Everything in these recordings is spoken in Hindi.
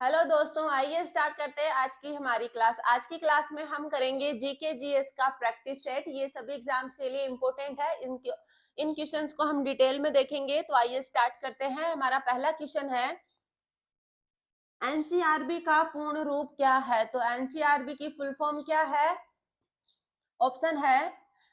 हेलो दोस्तों, आइए स्टार्ट करते हैं आज की हमारी क्लास। आज की क्लास में हम करेंगे जीके जीएस का प्रैक्टिस सेट। ये सभी एग्जाम्स के लिए इम्पोर्टेंट है। इन क्वेश्चंस को हम डिटेल में देखेंगे। तो आइए स्टार्ट करते हैं। हमारा पहला क्वेश्चन है, एनसीआरबी का पूर्ण रूप क्या है? तो एनसीआरबी की फुल फॉर्म क्या है? ऑप्शन है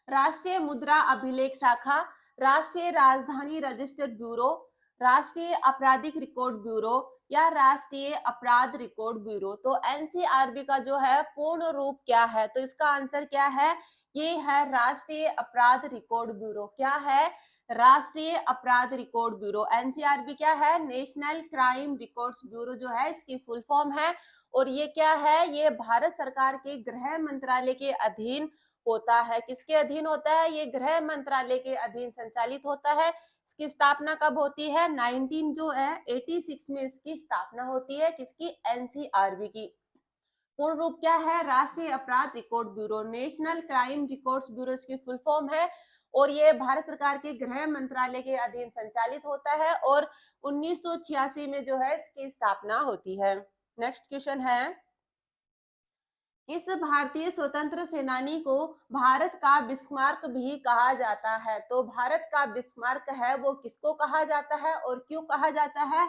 राष्ट्रीय मुद्रा अभिलेख शाखा, राष्ट्रीय राजधानी रजिस्टर ब्यूरो, राष्ट्रीय आपराधिक रिकॉर्ड ब्यूरो या राष्ट्रीय अपराध रिकॉर्ड ब्यूरो। तो एनसीआरबी का जो है पूर्ण रूप क्या है? तो इसका आंसर क्या है? ये है राष्ट्रीय अपराध रिकॉर्ड ब्यूरो। क्या है? राष्ट्रीय अपराध रिकॉर्ड ब्यूरो। एनसीआरबी क्या है? नेशनल क्राइम रिकॉर्ड्स ब्यूरो जो है इसकी फुल फॉर्म है। और ये क्या है? ये भारत सरकार के गृह मंत्रालय के अधीन होता है। किसके अधीन होता है? ये गृह मंत्रालय के अधीन संचालित होता है। इसकी स्थापना कब होती है? 86 में इसकी स्थापना होती है। किसकी? एनसीआरबी की। पूर्ण रूप क्या है? राष्ट्रीय अपराध record bureau, national crime records bureau इसकी फुल फॉर्म है। और ये भारत सरकार के गृह मंत्रालय के अधीन संचालित होता है और 1986 में जो है इसकी स्थापना होती है। नेक्स्ट क्वेश्चन है, इस भारतीय स्वतंत्र सेनानी को भारत का बिस्मार्क भी कहा जाता है। तो भारत का बिस्मार्क है वो किसको कहा जाता है और क्यों कहा जाता है?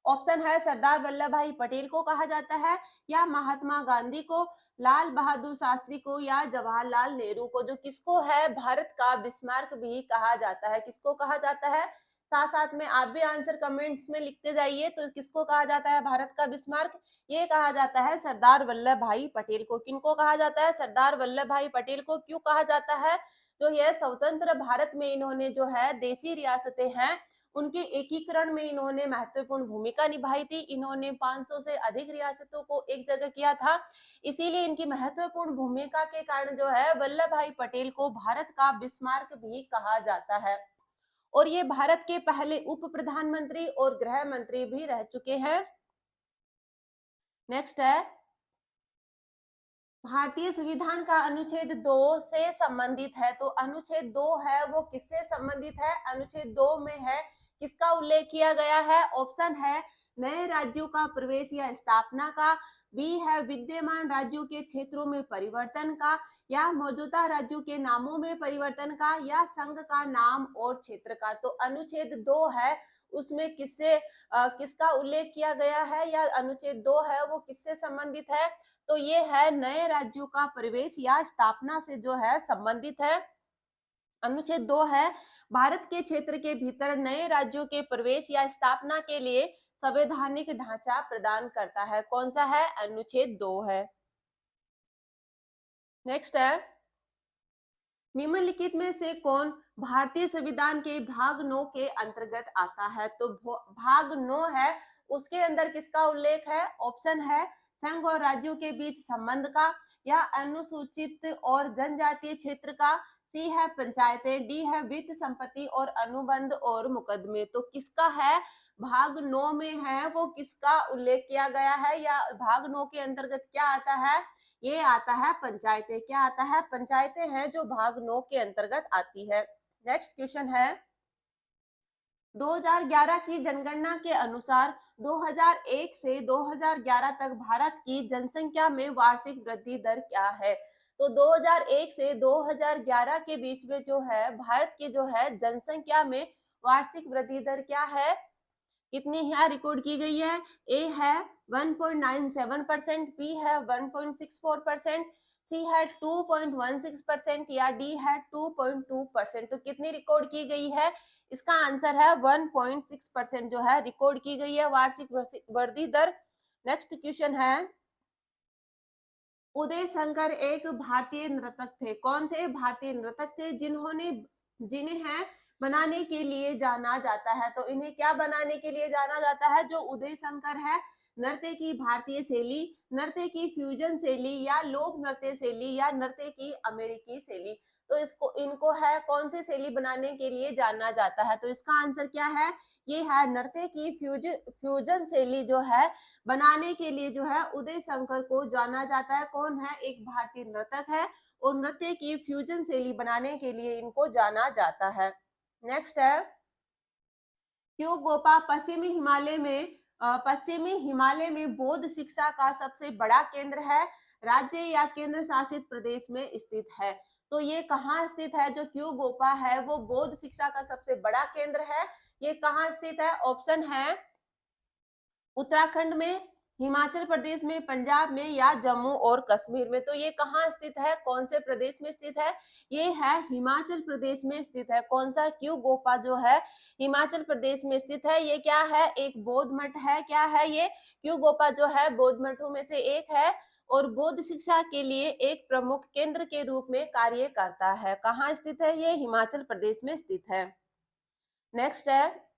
ऑप्शन है सरदार वल्लभ भाई पटेल को कहा जाता है, या महात्मा गांधी को, लाल बहादुर शास्त्री को, या जवाहरलाल नेहरू को। जो किसको है भारत का बिस्मार्क भी कहा जाता है? किसको कहा जाता है? साथ साथ में आप भी आंसर कमेंट्स में लिखते जाइए। तो किसको कहा जाता है भारत का बिस्मार्क? ये कहा जाता है सरदार वल्लभ भाई पटेल को। किनको कहा जाता है? सरदार वल्लभ भाई पटेल को। क्यों कहा जाता है? जो यह स्वतंत्र भारत में इन्होंने जो है देशी रियासतें हैं उनके एकीकरण में इन्होंने महत्वपूर्ण भूमिका निभाई थी। इन्होंने 500 से अधिक रियासतों को एक जगह किया था। इसीलिए इनकी महत्वपूर्ण भूमिका के कारण जो है वल्लभ भाई पटेल को भारत का बिस्मार्क भी कहा जाता है। और ये भारत के पहले उप प्रधानमंत्री और गृह मंत्री भी रह चुके हैं। नेक्स्ट है, भारतीय संविधान का अनुच्छेद 2 से संबंधित है। तो अनुच्छेद 2 है वो किससे संबंधित है? अनुच्छेद 2 में है किसका उल्लेख किया गया है? ऑप्शन है नए राज्यों का प्रवेश या स्थापना का, बी है विद्यमान राज्यों के क्षेत्रों में परिवर्तन का, या मौजूदा राज्यों के नामों में परिवर्तन का, या संघ का नाम और क्षेत्र का। तो अनुच्छेद 2 है उसमें किसका उल्लेख किया गया है, या अनुच्छेद 2 है वो किससे संबंधित है? तो ये है नए राज्यों का प्रवेश या स्थापना से जो है संबंधित है। अनुच्छेद 2 है भारत के क्षेत्र के भीतर नए राज्यों के प्रवेश या स्थापना के लिए संवैधानिक ढांचा प्रदान करता है। कौन सा है? अनुच्छेद 2 है। नेक्स्ट है, निम्नलिखित में से कौन भारतीय संविधान के भाग 9 के अंतर्गत आता है? तो भाग 9 है उसके अंदर किसका उल्लेख है? ऑप्शन है संघ और राज्यों के बीच संबंध का, या अनुसूचित और जनजातीय क्षेत्र का, सी है पंचायतें, डी है वित्त संपत्ति और अनुबंध और मुकदमे। तो किसका है? भाग 9 में है वो किसका उल्लेख किया गया है, या भाग 9 के अंतर्गत क्या आता है? ये आता है पंचायतें। क्या आता है? पंचायतें हैं जो भाग 9 के अंतर्गत आती है। नेक्स्ट क्वेश्चन है, 2011 की जनगणना के अनुसार 2001 से 2011 तक भारत की जनसंख्या में वार्षिक वृद्धि दर क्या है? तो 2001 से 2011 के बीच में जो है भारत की जो है जनसंख्या में वार्षिक वृद्धि दर क्या है? कितनी यहाँ रिकॉर्ड की गई है? ए है 1.97%, बी है 1.64%, सी है 2.16% या डी है 2.2%। तो कितनी रिकॉर्ड की गई है? इसका आंसर है 1.6% जो है रिकॉर्ड की गई है वार्षिक वृद्धि दर। नेक्स्ट क्वेश्चन है, उदय शंकर एक भारतीय नर्तक थे। कौन थे? भारतीय नर्तक थे जिन्हें बनाने के लिए जाना जाता है। तो इन्हें क्या बनाने के लिए जाना जाता है? जो उदय शंकर है, नृत्य की भारतीय शैली, नृत्य की फ्यूजन शैली, या लोक नृत्य शैली, या नृत्य की अमेरिकी शैली। तो इनको है कौन सी शैली बनाने के लिए जाना जाता है? तो इसका आंसर क्या है? ये है नृत्य की फ्यूजन शैली जो है बनाने के लिए जो है उदय शंकर को जाना जाता है। कौन है? एक भारतीय नर्तक है और नृत्य की फ्यूजन शैली बनाने के लिए इनको जाना जाता है। नेक्स्ट है, क्यों गोपा पश्चिमी हिमालय में पश्चिमी हिमालय में बौद्ध शिक्षा का सबसे बड़ा केंद्र है, राज्य या केंद्र शासित प्रदेश में स्थित है। तो ये कहाँ स्थित है? जो क्यू गोपा है वो बौद्ध शिक्षा का सबसे बड़ा केंद्र है। ये कहाँ स्थित है? ऑप्शन है उत्तराखंड में, हिमाचल प्रदेश में, पंजाब में या जम्मू और कश्मीर में। तो ये कहाँ स्थित है? कौन से प्रदेश में स्थित है? ये है हिमाचल प्रदेश में स्थित है। कौन सा? क्यू गोपा जो है हिमाचल प्रदेश में स्थित है। ये क्या है? एक बौद्ध मठ है। क्या है ये? क्यू गोपा जो है बौद्ध मठों में से एक है और बौद्ध शिक्षा के लिए एक प्रमुख केंद्र के रूप में कार्य करता है। कहाँ स्थित है? ये हिमाचल प्रदेश में स्थित है। नेक्स्ट है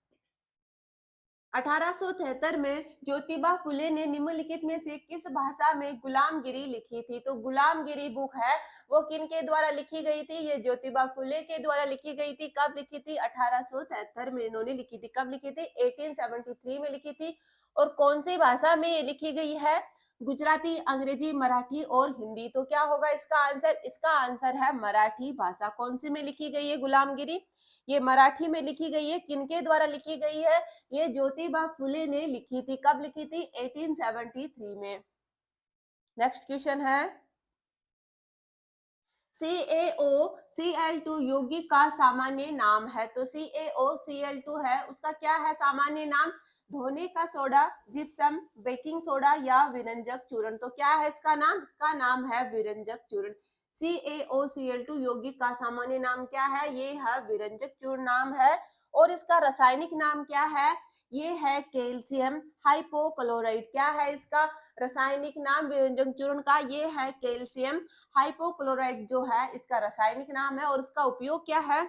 1873 में ज्योतिबा फुले ने निम्नलिखित में से किस भाषा में गुलामगिरी लिखी थी? तो गुलामगिरी बुक है वो किन के द्वारा लिखी गई थी? ये ज्योतिबा फुले के द्वारा लिखी गई थी। कब लिखी थी? 1873 में इन्होंने लिखी थी। कब लिखी थी? 1873 में लिखी थी। और कौन सी भाषा में ये लिखी गई है? गुजराती, अंग्रेजी, मराठी और हिंदी। तो क्या होगा इसका आंसर? इसका आंसर है मराठी भाषा। कौन सी में लिखी गई है गुलामगिरी? ये मराठी में लिखी गई है। किनके द्वारा लिखी गई है? ये ज्योतिबा फुले ने लिखी थी। कब लिखी थी? 1873 में। नेक्स्ट क्वेश्चन है CaOCl2 यौगिक का सामान्य नाम है। तो CaOCl2 है उसका क्या है सामान्य नाम? धोने का सोडा, जिप्सम, बेकिंग सोडा या विरंजक चूर्ण। तो क्या है इसका नाम? इसका नाम है विरंजक चूर्ण। CaOCl2 यौगिक का सामान्य नाम क्या है? ये है विरंजक चूर्ण नाम है। और इसका रासायनिक नाम क्या है? ये है कैल्शियम हाइपोक्लोराइड। क्या है इसका रासायनिक नाम विरंजक चूर्ण का? ये है कैल्शियम हाइपोक्लोराइड जो है इसका रासायनिक नाम है। और इसका उपयोग क्या है?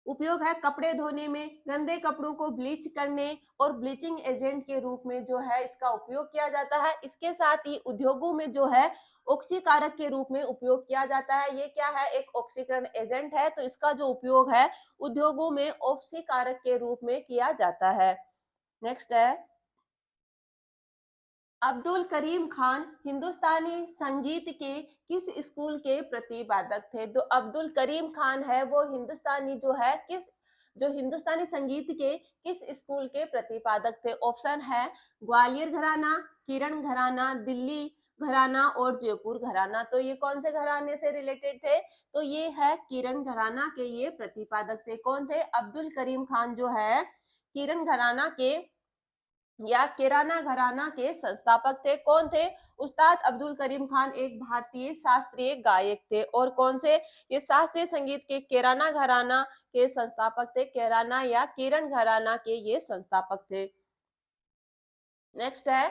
उपयोग है कपड़े धोने में, गंदे कपड़ों को ब्लीच करने और ब्लीचिंग एजेंट के रूप में जो है इसका उपयोग किया जाता है। इसके साथ ही उद्योगों में जो है ऑक्सीकारक के रूप में उपयोग किया जाता है। ये क्या है? एक ऑक्सीकरण एजेंट है। तो इसका जो उपयोग है उद्योगों में ऑक्सीकारक के रूप में किया जाता है। नेक्स्ट है अब्दुल करीम खान हिंदुस्तानी संगीत के किस स्कूल के प्रतिपादक थे? तो अब्दुल करीम खान है वो हिंदुस्तानी जो है जो हिंदुस्तानी संगीत के किस स्कूल के प्रतिपादक थे? ऑप्शन है ग्वालियर घराना, किरण घराना, दिल्ली घराना और जयपुर घराना। तो ये कौन से घराने से रिलेटेड थे? तो ये है किरण घराना के ये प्रतिपादक थे। कौन थे? अब्दुल करीम खान जो है किरण घराना के या किराना घराना के संस्थापक थे। कौन थे? उस्ताद अब्दुल करीम खान एक भारतीय शास्त्रीय गायक थे। और कौन से? ये शास्त्रीय संगीत के किराना घराना के संस्थापक थे। किराना या किरण घराना के ये संस्थापक थे। नेक्स्ट है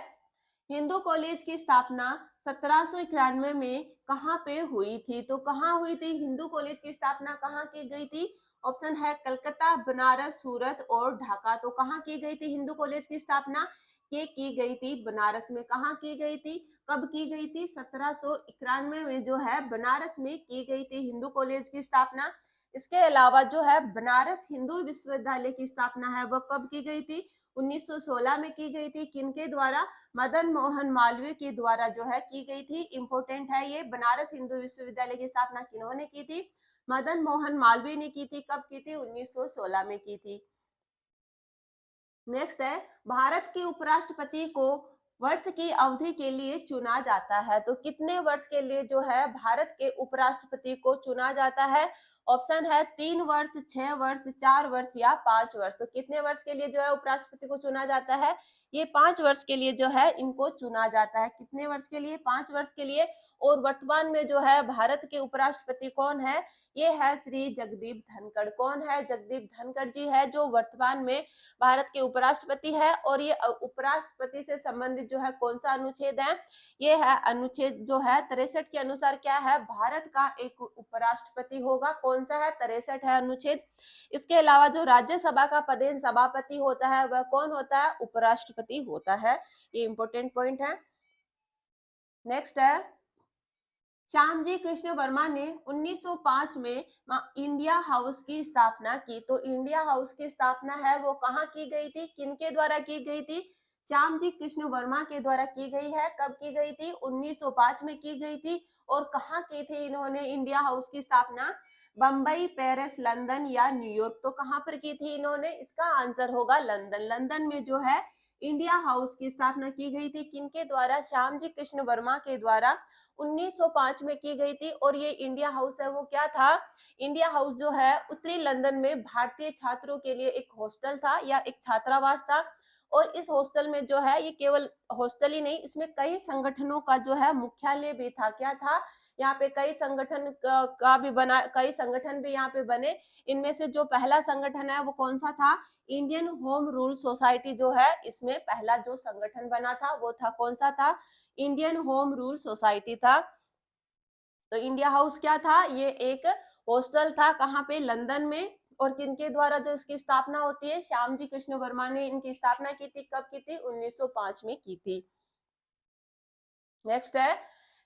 हिंदू कॉलेज की स्थापना 1791 में कहाँ पे हुई थी? तो कहाँ हुई थी? हिंदू कॉलेज की स्थापना कहाँ की गई थी? ऑप्शन है कलकत्ता, बनारस, सूरत और ढाका। तो कहाँ की गई थी हिंदू कॉलेज की स्थापना? ये की गई थी बनारस में। कहाँ की गई थी? कब की गई थी? 1791 में जो है बनारस में की गई थी हिंदू कॉलेज की स्थापना। इसके अलावा जो है बनारस हिंदू विश्वविद्यालय की स्थापना है वह कब की गई थी? 1916 में की गई थी। किनके द्वारा? मदन मोहन मालवीय के द्वारा जो है की गई थी। इंपोर्टेंट है ये। बनारस हिंदू विश्वविद्यालय की स्थापना किन्होंने की थी? मदन मोहन मालवीय ने की थी। कब की थी? 1916 में की थी। नेक्स्ट है भारत के उपराष्ट्रपति को वर्ष की अवधि के लिए चुना जाता है। तो कितने वर्ष के लिए जो है भारत के उपराष्ट्रपति को चुना जाता है? ऑप्शन है 3 वर्ष, 6 वर्ष, 4 वर्ष या 5 वर्ष। तो कितने वर्ष के लिए जो है उपराष्ट्रपति को चुना जाता है? ये 5 वर्ष के लिए जो है इनको चुना जाता है। कितने वर्ष के लिए? 5 वर्ष के लिए। और वर्तमान में जो है भारत के उपराष्ट्रपति कौन है? ये है श्री जगदीप धनखड़। कौन है? जगदीप धनखड़ जी है जो वर्तमान में भारत के उपराष्ट्रपति है। और ये उपराष्ट्रपति से संबंधित जो है कौन सा अनुच्छेद है? ये है अनुच्छेद जो है 63 के अनुसार क्या है? भारत का एक उपराष्ट्रपति होगा। कौन सा है? 63 है अनुच्छेद। इसके अलावा जो राज्यसभा का पदेन सभापति होता है वह कौन होता है? उपराष्ट्रपति होता है। ये इंपॉर्टेंट पॉइंट है। नेक्स्ट है श्यामजी कृष्ण वर्मा ने 1905 में इंडिया हाउस की स्थापना की। तो इंडिया हाउस की स्थापना है वो कहाँ की गई थी? किनके द्वारा की गई थी? श्यामजी कृष्ण वर्मा के द्वारा की गई है। कब की गई थी? 1905 में की गई थी। और कहाँ की थी इन्होंने इंडिया हाउस की स्थापना? बम्बई, पेरिस, लंदन या न्यूयॉर्क। तो कहाँ पर की थी इन्होंने? इसका आंसर होगा लंदन। लंदन में जो है इंडिया हाउस की स्थापना की गई थी किनके द्वारा? श्यामजी कृष्ण वर्मा के द्वारा 1905 में की गई थी। और ये इंडिया हाउस है वो क्या था? इंडिया हाउस जो है उत्तरी लंदन में भारतीय छात्रों के लिए एक हॉस्टल था या एक छात्रावास था। और इस हॉस्टल में जो है, ये केवल हॉस्टल ही नहीं, इसमें कई संगठनों का जो है मुख्यालय भी था। क्या था? यहाँ पे कई संगठन का भी बना, कई संगठन भी यहाँ पे बने। इनमें से जो पहला संगठन है वो कौन सा था? इंडियन होम रूल सोसाइटी जो है, इसमें पहला जो संगठन बना था वो था, कौन सा था? इंडियन होम रूल सोसाइटी था। तो इंडिया हाउस क्या था? ये एक हॉस्टल था। कहाँ पे? लंदन में। और किनके द्वारा जो इसकी स्थापना होती है? श्यामजी कृष्ण वर्मा ने इनकी स्थापना की थी। कब की थी? 1905 में की थी। नेक्स्ट है,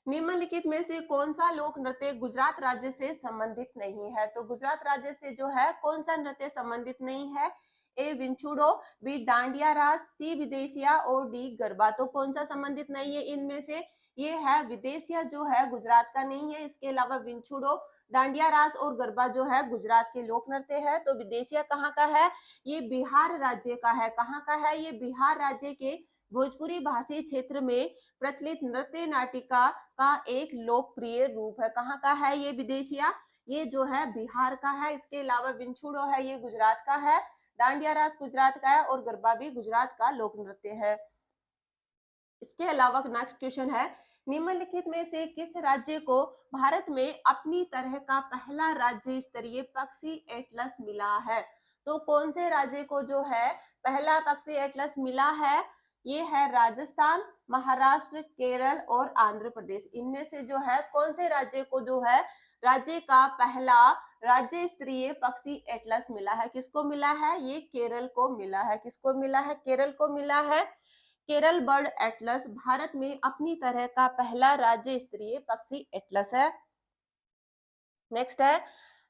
निम्नलिखित में से कौन सा लोक नृत्य गुजरात राज्य से संबंधित नहीं है? तो गुजरात राज्य से जो है कौन सा नृत्य संबंधित नहीं है? ए विंचुडो, बी डांडिया रास, सी विदेशिया और डी गरबा। तो कौन सा संबंधित नहीं है इनमें से? ये है विदेशिया जो है गुजरात का नहीं है। इसके अलावा विंचुडो, डांडिया रास और गरबा जो है गुजरात के लोक नृत्य है। तो विदेशिया कहाँ का है? ये बिहार राज्य का है। कहाँ का है? ये बिहार राज्य के भोजपुरी भाषी क्षेत्र में प्रचलित नृत्य नाटिका का एक लोकप्रिय रूप है। कहाँ का है ये विदेशिया? ये जो है बिहार का है। इसके अलावा विंचुडो है, ये गुजरात का है। डांडिया रास गुजरात का है और गरबा भी गुजरात का लोक नृत्य है। इसके अलावा नेक्स्ट क्वेश्चन है, निम्नलिखित में से किस राज्य को भारत में अपनी तरह का पहला राज्य स्तरीय पक्षी एटलस मिला है? तो कौन से राज्य को जो है पहला पक्षी एटलस मिला है? ये है राजस्थान, महाराष्ट्र, केरल और आंध्र प्रदेश। इनमें से जो है कौन से राज्य को जो है राज्य का पहला राज्य स्तरीय पक्षी एटलस मिला है? किसको मिला है? ये केरल को मिला है। किसको मिला है? केरल को मिला है। केरल बर्ड एटलस भारत में अपनी तरह का पहला राज्य स्तरीय पक्षी एटलस है। नेक्स्ट है,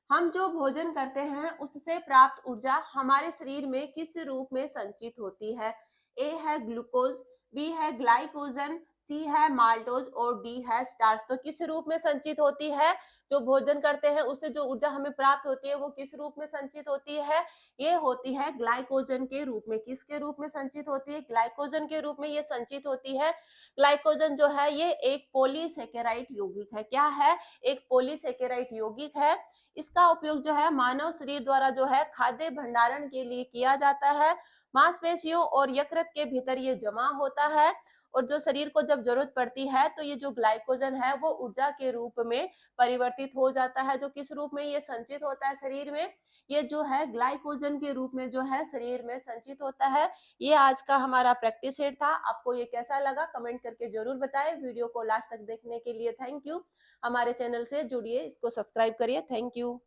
हम जो भोजन करते हैं उससे प्राप्त ऊर्जा हमारे शरीर में किस रूप में संचित होती है? ए है ग्लूकोज, बी है ग्लाइकोजन, सी है माल्टोज और डी है स्टार्च। तो किस रूप में संचित होती है? जो भोजन करते हैं उससे जो ऊर्जा हमें प्राप्त होती है वो किस रूप में संचित होती है? ये होती है ग्लाइकोजन के रूप में। किसके रूप में संचित होती है? ग्लाइकोजन के रूप में ये संचित होती है। ग्लाइकोजन जो है ये एक पॉलीसेकेराइड यौगिक है। क्या है? एक पॉलीसेकेराइड यौगिक है। इसका उपयोग जो है मानव शरीर द्वारा जो है खाद्य भंडारण के लिए किया जाता है। मांसपेशियों और यकृत के भीतर ये जमा होता है और जो शरीर को जब जरूरत पड़ती है तो ये जो ग्लाइकोजन है वो ऊर्जा के रूप में परिवर्तित हो जाता है। जो किस रूप में ये संचित होता है शरीर में? ये जो है ग्लाइकोजन के रूप में जो है शरीर में संचित होता है। ये आज का हमारा प्रैक्टिस सेट था। आपको ये कैसा लगा कमेंट करके जरूर बताएं। वीडियो को लास्ट तक देखने के लिए थैंक यू। हमारे चैनल से जुड़िए, इसको सब्सक्राइब करिए। Thank you.